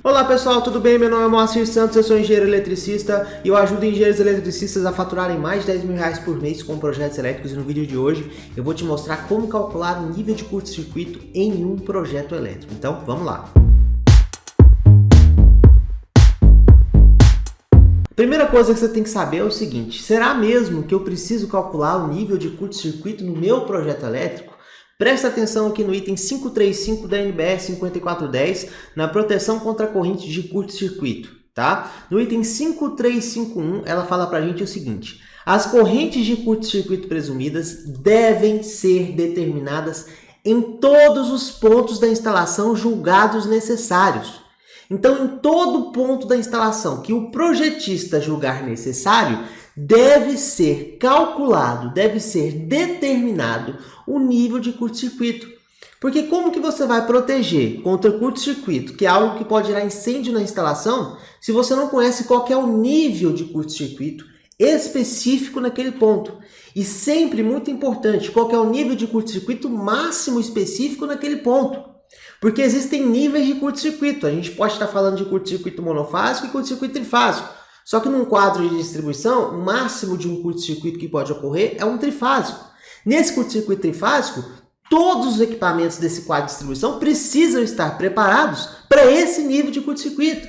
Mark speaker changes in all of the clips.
Speaker 1: Olá pessoal, tudo bem? Meu nome é Moacir Santos, eu sou engenheiro eletricista e eu ajudo engenheiros eletricistas a faturarem mais de 10 mil reais por mês com projetos elétricos. E no vídeo de hoje eu vou te mostrar como calcular o nível de curto-circuito em um projeto elétrico. Então vamos lá! Primeira coisa que você tem que saber é o seguinte: será mesmo que eu preciso calcular o nível de curto-circuito no meu projeto elétrico? Presta atenção aqui no item 535 da NBR 5410, na proteção contra correntes de curto-circuito, tá? No item 5351, ela fala pra gente o seguinte: as correntes de curto-circuito presumidas devem ser determinadas em todos os pontos da instalação julgados necessários. Então, em todo ponto da instalação que o projetista julgar necessário, deve ser calculado, deve ser determinado o nível de curto-circuito. Porque como que você vai proteger contra curto-circuito, que é algo que pode gerar incêndio na instalação, se você não conhece qual que é o nível de curto-circuito específico naquele ponto? E sempre, muito importante, qual que é o nível de curto-circuito máximo específico naquele ponto? Porque existem níveis de curto-circuito. A gente pode estar falando de curto-circuito monofásico e curto-circuito trifásico. Só que num quadro de distribuição, o máximo de um curto-circuito que pode ocorrer é um trifásico. Nesse curto-circuito trifásico, todos os equipamentos desse quadro de distribuição precisam estar preparados para esse nível de curto-circuito.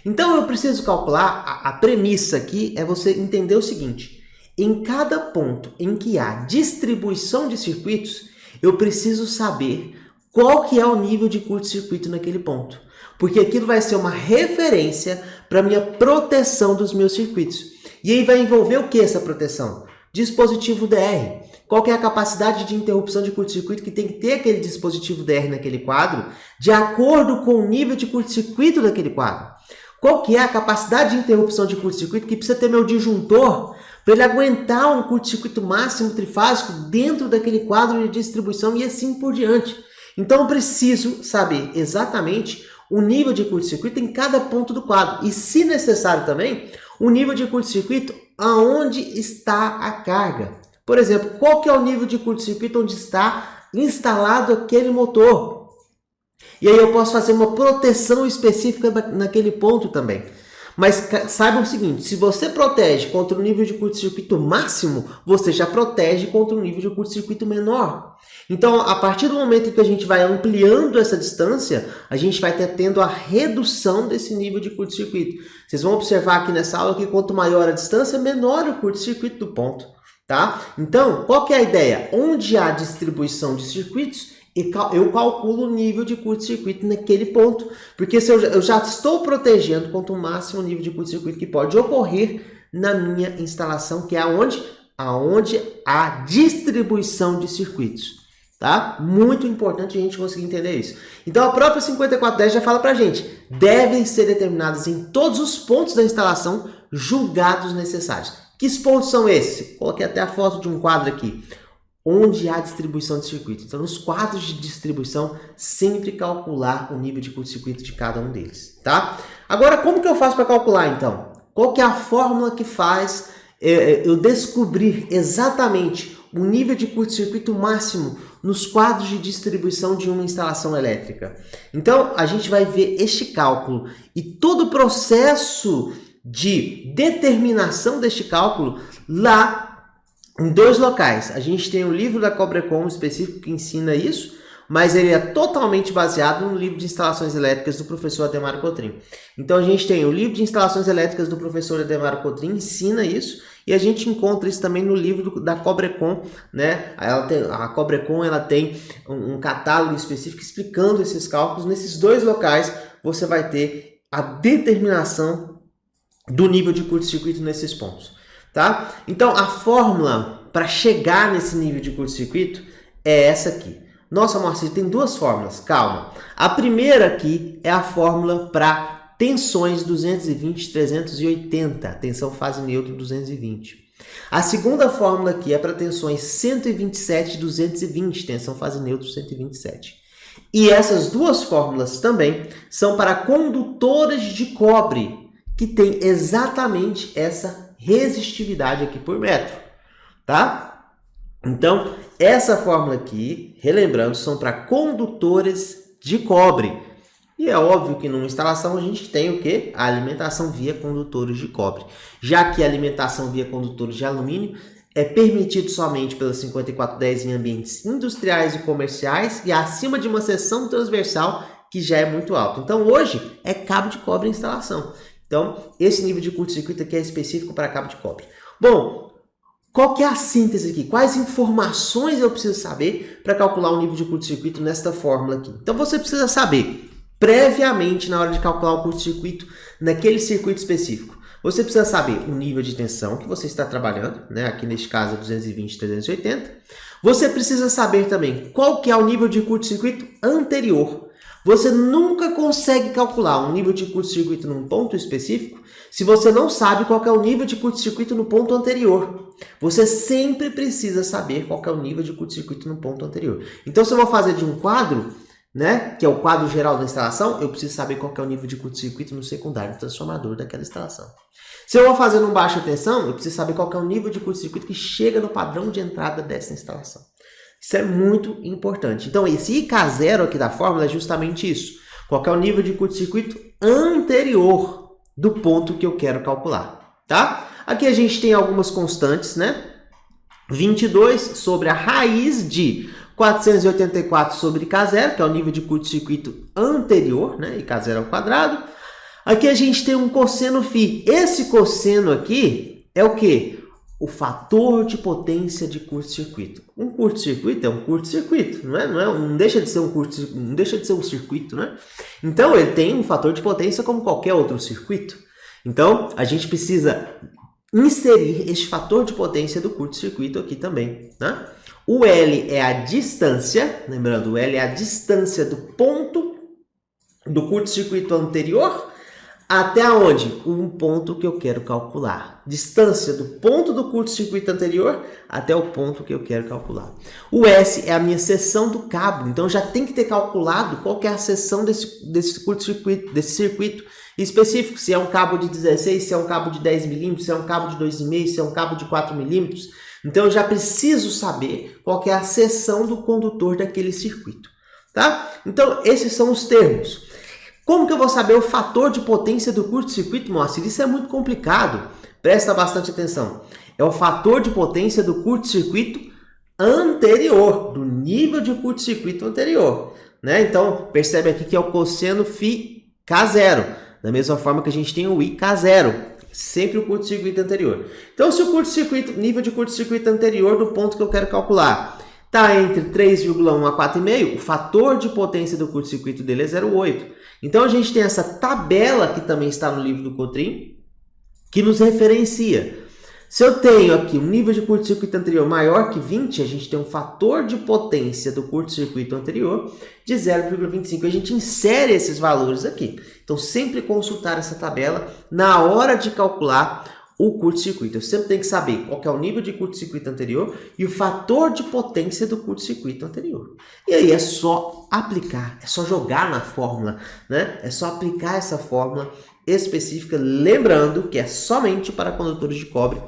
Speaker 1: Então eu preciso calcular, a premissa aqui é você entender o seguinte: em cada ponto em que há distribuição de circuitos, eu preciso saber qual que é o nível de curto-circuito naquele ponto. Porque aquilo vai ser uma referência para a minha proteção dos meus circuitos. E aí vai envolver o que essa proteção? Dispositivo DR. Qual que é a capacidade de interrupção de curto-circuito que tem que ter aquele dispositivo DR naquele quadro, de acordo com o nível de curto-circuito daquele quadro? Qual que é a capacidade de interrupção de curto-circuito que precisa ter meu disjuntor para ele aguentar um curto-circuito máximo trifásico dentro daquele quadro de distribuição e assim por diante? Então eu preciso saber exatamente o nível de curto-circuito em cada ponto do quadro e, se necessário também, o nível de curto-circuito aonde está a carga. Por exemplo, qual que é o nível de curto-circuito onde está instalado aquele motor? E aí eu posso fazer uma proteção específica naquele ponto também. Mas saiba o seguinte: se você protege contra o nível de curto-circuito máximo, você já protege contra o nível de curto-circuito menor. Então, a partir do momento em que a gente vai ampliando essa distância, a gente vai tendo a redução desse nível de curto-circuito. Vocês vão observar aqui nessa aula que quanto maior a distância, menor o curto-circuito do ponto, tá? Então, qual que é a ideia? Onde há distribuição de circuitos, eu calculo o nível de curto-circuito naquele ponto, porque se eu já estou protegendo contra o máximo nível de curto-circuito que pode ocorrer na minha instalação, que é aonde há distribuição de circuitos. Tá? Muito importante a gente conseguir entender isso. Então a própria 5410 já fala pra gente: devem ser determinadas em todos os pontos da instalação julgados necessários. Que pontos são esses? Coloquei até a foto de um quadro aqui. Onde há distribuição de circuito. Então, nos quadros de distribuição, sempre calcular o nível de curto-circuito de cada um deles, tá? Agora, como que eu faço para calcular, então? Qual que é a fórmula que faz eu descobrir exatamente o nível de curto-circuito máximo nos quadros de distribuição de uma instalação elétrica? Então, a gente vai ver este cálculo e todo o processo de determinação deste cálculo lá em dois locais. A gente tem o livro da Cobrecon específico que ensina isso, mas ele é totalmente baseado no livro de instalações elétricas do professor Ademar Cotrim. Então a gente tem o livro de instalações elétricas do professor Ademar Cotrim, ensina isso, e a gente encontra isso também no livro da Cobrecon, né? A Cobrecon ela tem um catálogo específico explicando esses cálculos. Nesses dois locais você vai ter a determinação do nível de curto-circuito nesses pontos. Tá? Então a fórmula para chegar nesse nível de curto-circuito é essa aqui. Nossa, Marcelo, tem duas fórmulas. Calma. A primeira aqui é a fórmula para tensões 220 e 380, tensão fase neutra 220. A segunda fórmula aqui é para tensões 127 e 220, tensão fase neutra 127. E essas duas fórmulas também são para condutores de cobre, que tem exatamente essa resistividade aqui por metro, tá? Então, essa fórmula aqui, relembrando, são para condutores de cobre. E é óbvio que numa instalação a gente tem o quê? A alimentação via condutores de cobre. Já que a alimentação via condutores de alumínio é permitido somente pela 5410 em ambientes industriais e comerciais e acima de uma seção transversal que já é muito alto. Então hoje é cabo de cobre em instalação. Então esse nível de curto-circuito aqui é específico para cabo de cobre. Bom, qual que é a síntese aqui? Quais informações eu preciso saber para calcular o nível de curto-circuito nesta fórmula aqui? Então você precisa saber previamente na hora de calcular o curto-circuito naquele circuito específico. Você precisa saber o nível de tensão que você está trabalhando, né? Aqui neste caso é 220, 380. Você precisa saber também qual que é o nível de curto-circuito anterior. Você nunca consegue calcular um nível de curto-circuito num ponto específico se você não sabe qual que é o nível de curto-circuito no ponto anterior. Você sempre precisa saber qual que é o nível de curto-circuito no ponto anterior. Então, se eu vou fazer de um quadro, né, que é o quadro geral da instalação, eu preciso saber qual que é o nível de curto-circuito no secundário transformador daquela instalação. Se eu vou fazer num baixa tensão, eu preciso saber qual que é o nível de curto-circuito que chega no padrão de entrada dessa instalação. Isso é muito importante. Então, esse IK0 aqui da fórmula é justamente isso. Qual que é o nível de curto-circuito anterior do ponto que eu quero calcular, tá? Aqui a gente tem algumas constantes, né? 22 sobre a raiz de 484 sobre IK0, que é o nível de curto-circuito anterior, né? IK0 ao quadrado. Aqui a gente tem um cosseno φ. Esse cosseno aqui é o quê? O fator de potência de curto-circuito. Um curto-circuito é um curto-circuito, não deixa de ser não deixa de ser um circuito, né? Então ele tem um fator de potência como qualquer outro circuito. Então a gente precisa inserir este fator de potência do curto-circuito aqui também, né? O L é a distância, lembrando, o L é a distância do ponto do curto-circuito anterior até onde? Um ponto que eu quero calcular. Distância do ponto do curto-circuito anterior até o ponto que eu quero calcular. O S é a minha seção do cabo, então já tem que ter calculado qual que é a seção desse curto-circuito, desse circuito específico. Se é um cabo de 16, se é um cabo de 10 milímetros, se é um cabo de 2,5, se é um cabo de 4 milímetros. Então eu já preciso saber qual que é a seção do condutor daquele circuito, tá? Então esses são os termos. Como que eu vou saber o fator de potência do curto-circuito, Moacir? Isso é muito complicado. Presta bastante atenção. É o fator de potência do curto-circuito anterior, do nível de curto-circuito anterior, né? Então, percebe aqui que é o cosseno φ K0. Da mesma forma que a gente tem o IK0, sempre o curto-circuito anterior. Então, se o curto-circuito, nível de curto-circuito anterior do ponto que eu quero calcular está entre 3,1 a 4,5, o fator de potência do curto-circuito dele é 0,8. Então, a gente tem essa tabela que também está no livro do Cotrim, que nos referencia. Se eu tenho aqui um nível de curto-circuito anterior maior que 20, a gente tem um fator de potência do curto-circuito anterior de 0,25. A gente insere esses valores aqui. Então, sempre consultar essa tabela na hora de calcular o curto-circuito. Eu sempre tenho que saber qual que é o nível de curto-circuito anterior e o fator de potência do curto-circuito anterior. E aí é só aplicar, é só jogar na fórmula, né? É só aplicar essa fórmula específica, lembrando que é somente para condutores de cobre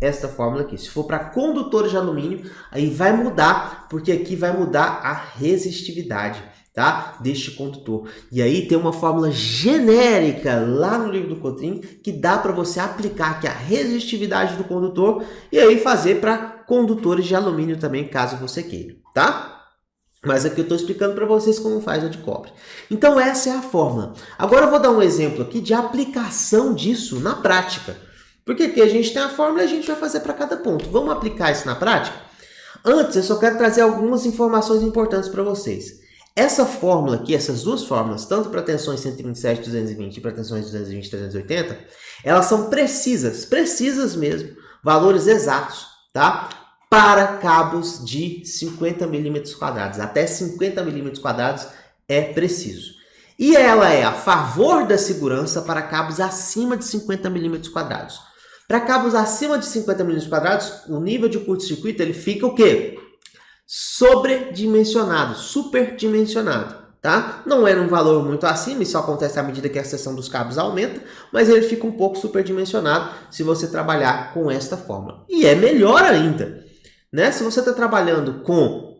Speaker 1: esta fórmula aqui. Se for para condutores de alumínio, aí vai mudar, porque aqui vai mudar a resistividade, tá, deste condutor. E aí tem uma fórmula genérica lá no livro do Cotrim que dá para você aplicar aqui a resistividade do condutor e aí fazer para condutores de alumínio também, caso você queira, tá? Mas aqui eu estou explicando para vocês como faz a de cobre. Então essa é a fórmula. Agora eu vou dar um exemplo aqui de aplicação disso na prática. Porque aqui a gente tem a fórmula e a gente vai fazer para cada ponto. Vamos aplicar isso na prática? Antes, eu só quero trazer algumas informações importantes para vocês. Essa fórmula aqui, essas duas fórmulas, tanto para tensões 127 e 220 e para tensões 220 e 380, elas são precisas mesmo, valores exatos, tá? Para cabos de 50 milímetros quadrados. Até 50 milímetros quadrados é preciso. E ela é a favor da segurança para cabos acima de 50 milímetros quadrados. Para cabos acima de 50 milímetros quadrados, o nível de curto-circuito ele fica o quê? Sobredimensionado, superdimensionado, tá? Não é um valor muito acima, isso acontece à medida que a seção dos cabos aumenta, mas ele fica um pouco superdimensionado se você trabalhar com esta fórmula. E é melhor ainda, né? Se você está trabalhando com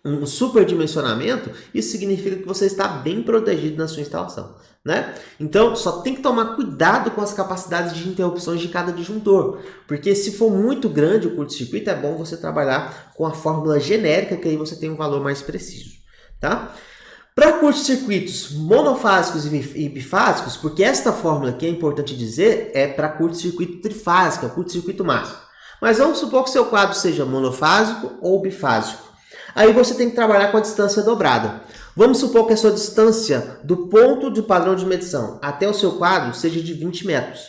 Speaker 1: um superdimensionamento, isso significa que você está bem protegido na sua instalação, né? Então, só tem que tomar cuidado com as capacidades de interrupções de cada disjuntor, porque se for muito grande o curto-circuito, é bom você trabalhar com a fórmula genérica, que aí você tem um valor mais preciso, tá? Para curtos-circuitos monofásicos e bifásicos, porque esta fórmula aqui é importante dizer, é para curto-circuito trifásico, é curto-circuito máximo. Mas vamos supor que seu quadro seja monofásico ou bifásico. Aí você tem que trabalhar com a distância dobrada. Vamos supor que a sua distância do ponto de padrão de medição até o seu quadro seja de 20 metros.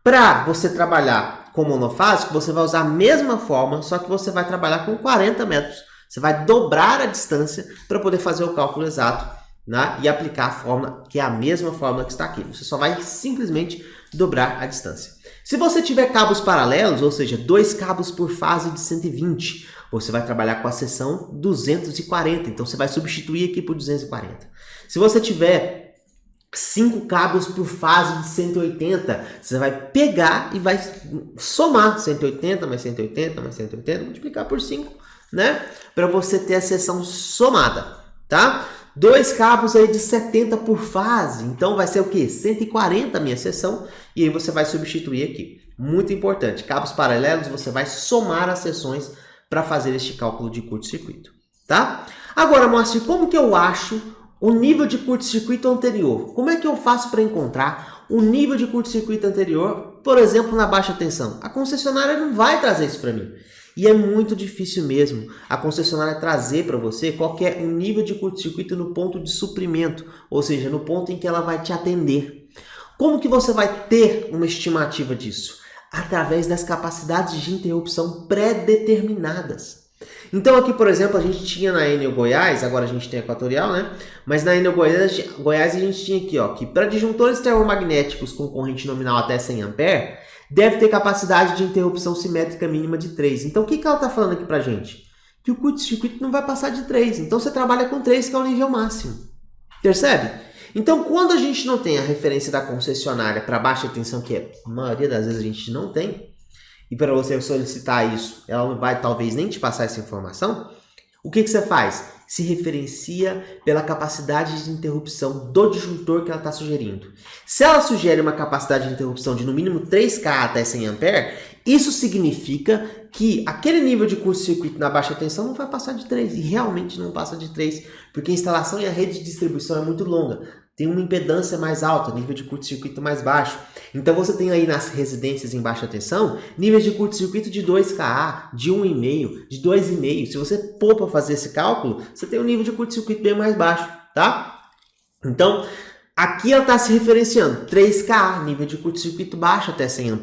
Speaker 1: Para você trabalhar com monofásico, você vai usar a mesma forma, só que você vai trabalhar com 40 metros. Você vai dobrar a distância para poder fazer o cálculo exato, né? E aplicar a fórmula, que é a mesma fórmula que está aqui. Você só vai simplesmente dobrar a distância. Se você tiver cabos paralelos, ou seja, 2 cabos por fase de 120, você vai trabalhar com a seção 240. Então, você vai substituir aqui por 240. Se você tiver 5 cabos por fase de 180, você vai pegar e vai somar 180 mais 180 mais 180, multiplicar por 5, né? Para você ter a seção somada, tá? 2 cabos aí de 70 por fase, então vai ser o que? 140 a minha seção, e aí você vai substituir aqui. Muito importante, cabos paralelos, você vai somar as seções para fazer este cálculo de curto-circuito, tá? Agora, Moacir, como que eu acho o nível de curto-circuito anterior? Como é que eu faço para encontrar o nível de curto-circuito anterior, por exemplo, na baixa tensão? A concessionária não vai trazer isso para mim. E é muito difícil mesmo a concessionária trazer para você qual que é o nível de curto-circuito no ponto de suprimento, ou seja, no ponto em que ela vai te atender. Como que você vai ter uma estimativa disso? Através das capacidades de interrupção pré-determinadas. Então aqui, por exemplo, a gente tinha na Enel Goiás, agora a gente tem a Equatorial, né? Mas na Enel Goiás a gente tinha aqui, ó, que para disjuntores termomagnéticos com corrente nominal até 100 A, deve ter capacidade de interrupção simétrica mínima de 3. Então, o que ela está falando aqui para a gente? Que o curto-circuito não vai passar de 3. Então, você trabalha com 3, que é o nível máximo. Percebe? Então, quando a gente não tem a referência da concessionária para baixa tensão, que a maioria das vezes a gente não tem, e para você solicitar isso, ela não vai talvez nem te passar essa informação, o que você faz? Se referencia pela capacidade de interrupção do disjuntor que ela está sugerindo. Se ela sugere uma capacidade de interrupção de no mínimo 3K até 100 A, isso significa que aquele nível de curto-circuito na baixa tensão não vai passar de 3, e realmente não passa de 3, porque a instalação e a rede de distribuição é muito longa. Tem uma impedância mais alta, nível de curto-circuito mais baixo. Então você tem aí nas residências em baixa tensão, níveis de curto-circuito de 2Ka, de 1,5, de 2,5. Se você pôr para fazer esse cálculo, você tem um nível de curto-circuito bem mais baixo, tá? Então, aqui ela está se referenciando 3Ka, nível de curto-circuito baixo até 100 A.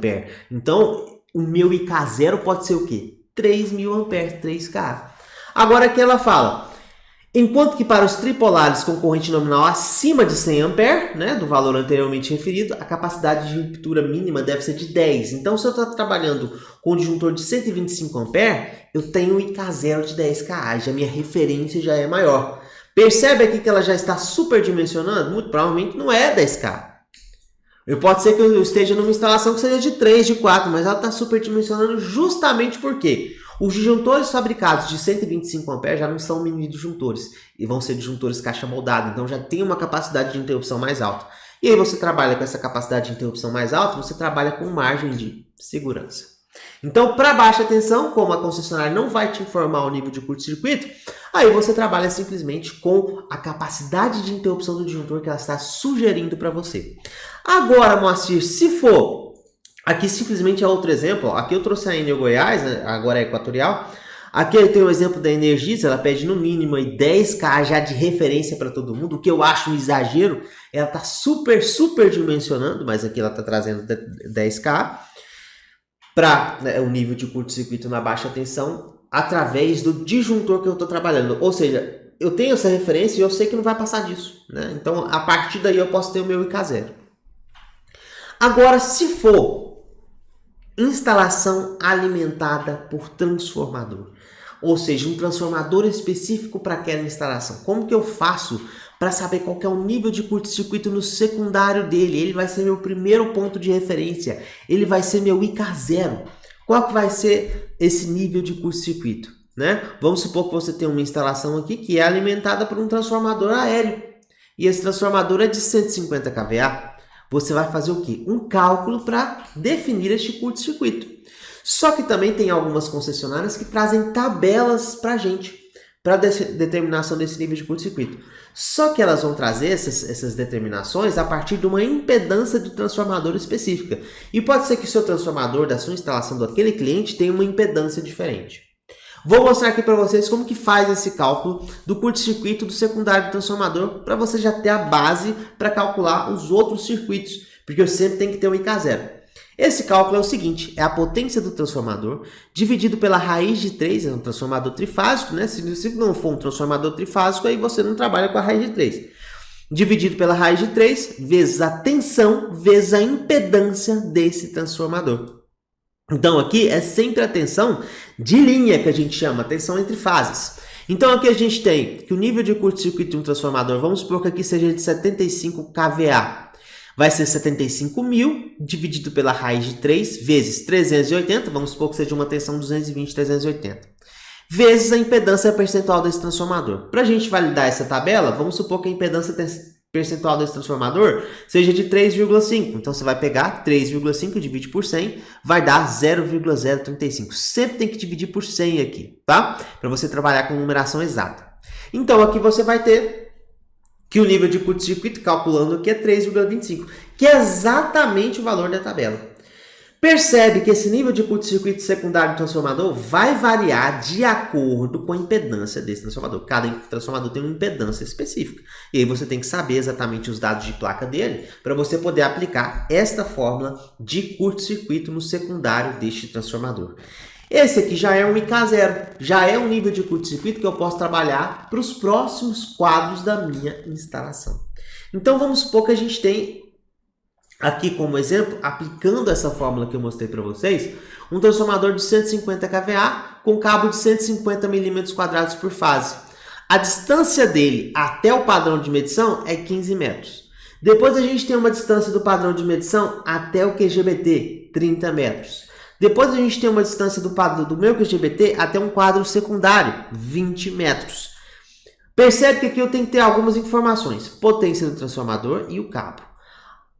Speaker 1: Então, o meu IK0 pode ser o quê? 3.000 A, 3Ka. Agora aqui ela fala... Enquanto que para os tripolares com corrente nominal acima de 100 A, né, do valor anteriormente referido, a capacidade de ruptura mínima deve ser de 10. Então, se eu estou trabalhando com um disjuntor de 125 A, eu tenho um IK0 de 10Ka, já minha referência já é maior. Percebe aqui que ela já está superdimensionando? Muito provavelmente não é 10K. Pode ser que eu esteja numa instalação que seja de 3, de 4, mas ela está superdimensionando justamente porque os disjuntores fabricados de 125 A já não são mini disjuntores e vão ser disjuntores caixa moldada, então já tem uma capacidade de interrupção mais alta. E aí você trabalha com essa capacidade de interrupção mais alta, você trabalha com margem de segurança. Então, para baixa tensão, como a concessionária não vai te informar o nível de curto-circuito, aí você trabalha simplesmente com a capacidade de interrupção do disjuntor que ela está sugerindo para você. Agora, Moacir, se for... Aqui simplesmente é outro exemplo. Aqui eu trouxe a Enel Goiás, né? Agora é Equatorial. Aqui eu tenho o exemplo da Energisa, ela pede no mínimo aí 10K já de referência para todo mundo, o que eu acho um exagero. Ela está super dimensionando, mas aqui ela está trazendo 10K para, né, o nível de curto-circuito na baixa tensão através do disjuntor que eu estou trabalhando. Ou seja, eu tenho essa referência e eu sei que não vai passar disso, né? Então, a partir daí eu posso ter o meu IK0. Agora, se for instalação alimentada por transformador, ou seja, um transformador específico para aquela instalação, como que eu faço para saber qual que é o nível de curto-circuito no secundário dele? Ele vai ser meu primeiro ponto de referência, ele vai ser meu IK0. Qual que vai ser esse nível de curto-circuito? né? Vamos supor que você tem uma instalação aqui que é alimentada por um transformador aéreo. E esse transformador é de 150 kVA. Você vai fazer o quê? Um cálculo para definir este curto-circuito. Só que também tem algumas concessionárias que trazem tabelas para a gente, para determinação desse nível de curto-circuito. Só que elas vão trazer essas determinações a partir de uma impedância do transformador específica. E pode ser que o seu transformador da sua instalação daquele cliente tenha uma impedância diferente. Vou mostrar aqui para vocês como que faz esse cálculo do curto-circuito do secundário do transformador, para você já ter a base para calcular os outros circuitos, porque eu sempre tenho que ter um IK0. Esse cálculo é o seguinte, é a potência do transformador dividido pela raiz de 3, é um transformador trifásico, né? Se não for um transformador trifásico, aí você não trabalha com a raiz de 3. Dividido pela raiz de 3, vezes a tensão, vezes a impedância desse transformador. Então aqui é sempre a tensão de linha que a gente chama, tensão entre fases. Então aqui a gente tem que o nível de curto-circuito de um transformador, vamos supor que aqui seja de 75 kVA. Vai ser 75.000 dividido pela raiz de 3 vezes 380, vamos supor que seja uma tensão 220, 380. Vezes a impedância percentual desse transformador. Para a gente validar essa tabela, vamos supor que a impedância percentual desse transformador seja de 3,5. Então você vai pegar 3,5, divide por 100, vai dar 0,035. Sempre tem que dividir por 100 aqui, tá? Para você trabalhar com numeração exata. Então aqui você vai ter que o nível de curto-circuito, calculando aqui, é 3,25, que é exatamente o valor da tabela. Percebe que esse nível de curto-circuito secundário do transformador vai variar de acordo com a impedância desse transformador. Cada transformador tem uma impedância específica. E aí você tem que saber exatamente os dados de placa dele para você poder aplicar esta fórmula de curto-circuito no secundário deste transformador. Esse aqui já é um IK0, já é um nível de curto-circuito que eu posso trabalhar para os próximos quadros da minha instalação. Então vamos supor que a gente tem aqui como exemplo, aplicando essa fórmula que eu mostrei para vocês, um transformador de 150 kVA com cabo de 150 mm² por fase. A distância dele até o padrão de medição é 15 metros. Depois a gente tem uma distância do padrão de medição até o QGBT, 30 metros. Depois a gente tem uma distância do meu QGBT até um quadro secundário, 20 metros. Percebe que aqui eu tenho que ter algumas informações. Potência do transformador e o cabo.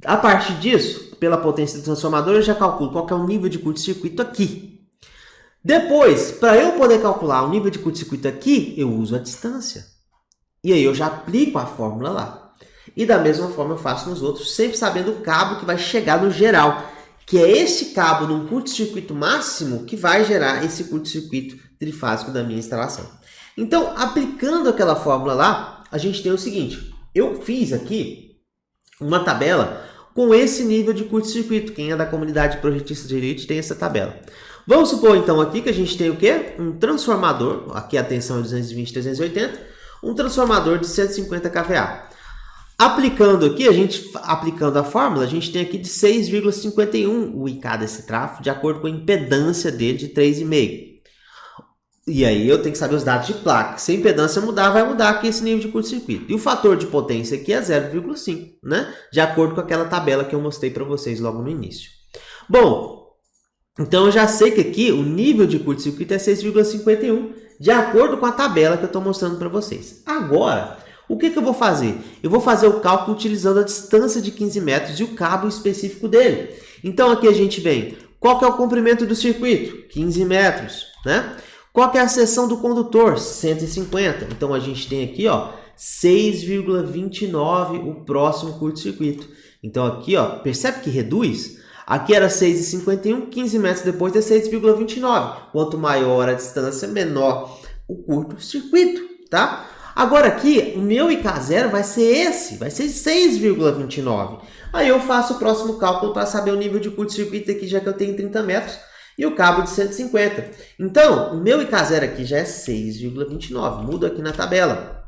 Speaker 1: A partir disso, pela potência do transformador, eu já calculo qual que é o nível de curto-circuito aqui. Depois, para eu poder calcular o nível de curto-circuito aqui, eu uso a distância. E aí eu já aplico a fórmula lá. E da mesma forma eu faço nos outros, sempre sabendo o cabo que vai chegar no geral, que é este cabo num curto-circuito máximo que vai gerar esse curto-circuito trifásico da minha instalação. Então, aplicando aquela fórmula lá, a gente tem o seguinte. Eu fiz aqui uma tabela com esse nível de curto-circuito. Quem é da comunidade projetista de elite tem essa tabela. Vamos supor então aqui que a gente tem o quê? Um transformador, aqui a tensão é 220, 380, um transformador de 150 kVA. Aplicando aqui, aplicando a fórmula, a gente tem aqui de 6,51 o IK desse trafo, de acordo com a impedância dele de 3,5. E aí eu tenho que saber os dados de placa. Se a impedância mudar, vai mudar aqui esse nível de curto-circuito. E o fator de potência aqui é 0,5, né? De acordo com aquela tabela que eu mostrei para vocês logo no início. Bom, então eu já sei que aqui o nível de curto-circuito é 6,51, de acordo com a tabela que eu estou mostrando para vocês. Agora, o que eu vou fazer? Eu vou fazer o cálculo utilizando a distância de 15 metros e o cabo específico dele. Então aqui a gente vem, qual que é o comprimento do circuito? 15 metros, né? Qual que é a seção do condutor? 150. Então a gente tem aqui, ó, 6,29 o próximo curto-circuito. Então aqui, ó, percebe que reduz? Aqui era 6,51, 15 metros depois é 6,29. Quanto maior a distância, menor o curto-circuito, tá? Agora aqui, o meu IK0 vai ser esse, vai ser 6,29. Aí eu faço o próximo cálculo para saber o nível de curto-circuito aqui, já que eu tenho 30 metros. E o cabo de 150. Então, o meu IK0 aqui já é 6,29. Mudo aqui na tabela.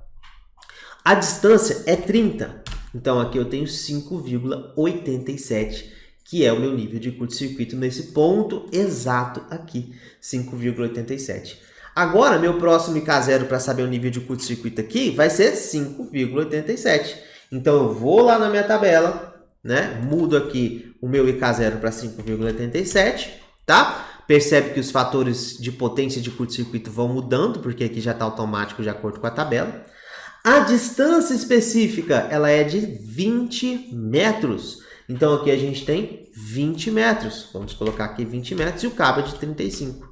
Speaker 1: A distância é 30. Então, aqui eu tenho 5,87, que é o meu nível de curto-circuito nesse ponto exato aqui, 5,87. Agora, meu próximo IK0 para saber o nível de curto-circuito aqui vai ser 5,87. Então, eu vou lá na minha tabela, né? Mudo aqui o meu IK0 para 5,87. Tá? Percebe que os fatores de potência de curto-circuito vão mudando, porque aqui já está automático de acordo com a tabela. A distância específica, ela é de 20 metros. Então aqui a gente tem 20 metros. Vamos colocar aqui 20 metros e o cabo é de 35.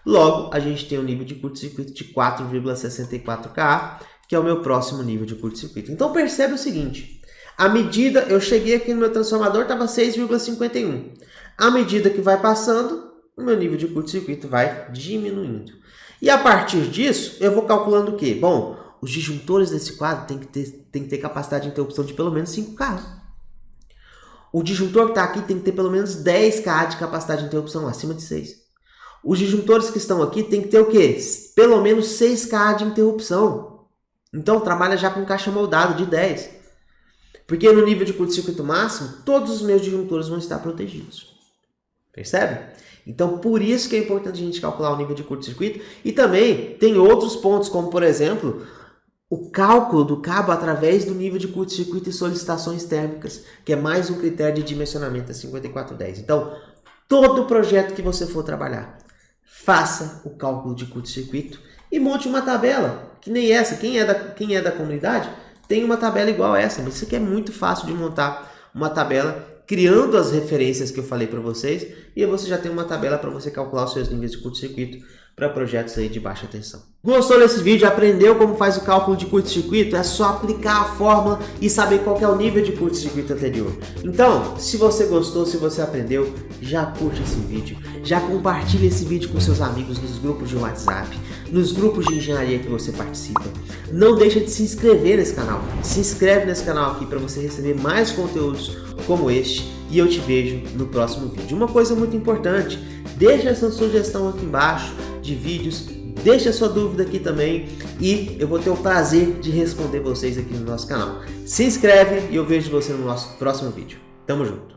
Speaker 1: Logo, a gente tem um nível de curto-circuito de 4,64 Ka, que é o meu próximo nível de curto-circuito. Então percebe o seguinte, à medida, eu cheguei aqui no meu transformador, estava 6,51. À medida que vai passando, o meu nível de curto-circuito vai diminuindo. E a partir disso, eu vou calculando o quê? Bom, os disjuntores desse quadro tem que ter capacidade de interrupção de pelo menos 5K. O disjuntor que está aqui tem que ter pelo menos 10K de capacidade de interrupção, acima de 6. Os disjuntores que estão aqui tem que ter o quê? Pelo menos 6K de interrupção. Então, trabalha já com caixa moldado de 10. Porque no nível de curto-circuito máximo, todos os meus disjuntores vão estar protegidos. Percebe? Então, por isso que é importante a gente calcular o nível de curto-circuito. E também tem outros pontos, como por exemplo, o cálculo do cabo através do nível de curto-circuito e solicitações térmicas, que é mais um critério de dimensionamento da 5410. Então, todo projeto que você for trabalhar, faça o cálculo de curto-circuito e monte uma tabela, que nem essa. Quem é da comunidade tem uma tabela igual a essa, mas isso aqui é muito fácil de montar uma tabela criando as referências que eu falei para vocês, e aí você já tem uma tabela para você calcular os seus níveis de curto-circuito para projetos aí de baixa tensão. Gostou desse vídeo? Aprendeu como faz o cálculo de curto-circuito? É só aplicar a fórmula e saber qual que é o nível de curto-circuito anterior. Então, se você gostou, se você aprendeu, já curte esse vídeo, já compartilha esse vídeo com seus amigos nos grupos de WhatsApp, nos grupos de engenharia que você participa. Não deixa de se inscrever nesse canal. Se inscreve nesse canal aqui para você receber mais conteúdos como este, e eu te vejo no próximo vídeo. Uma coisa muito importante, deixa essa sugestão aqui embaixo de vídeos, deixa a sua dúvida aqui também e eu vou ter o prazer de responder vocês aqui no nosso canal. Se inscreve e eu vejo você no nosso próximo vídeo. Tamo junto!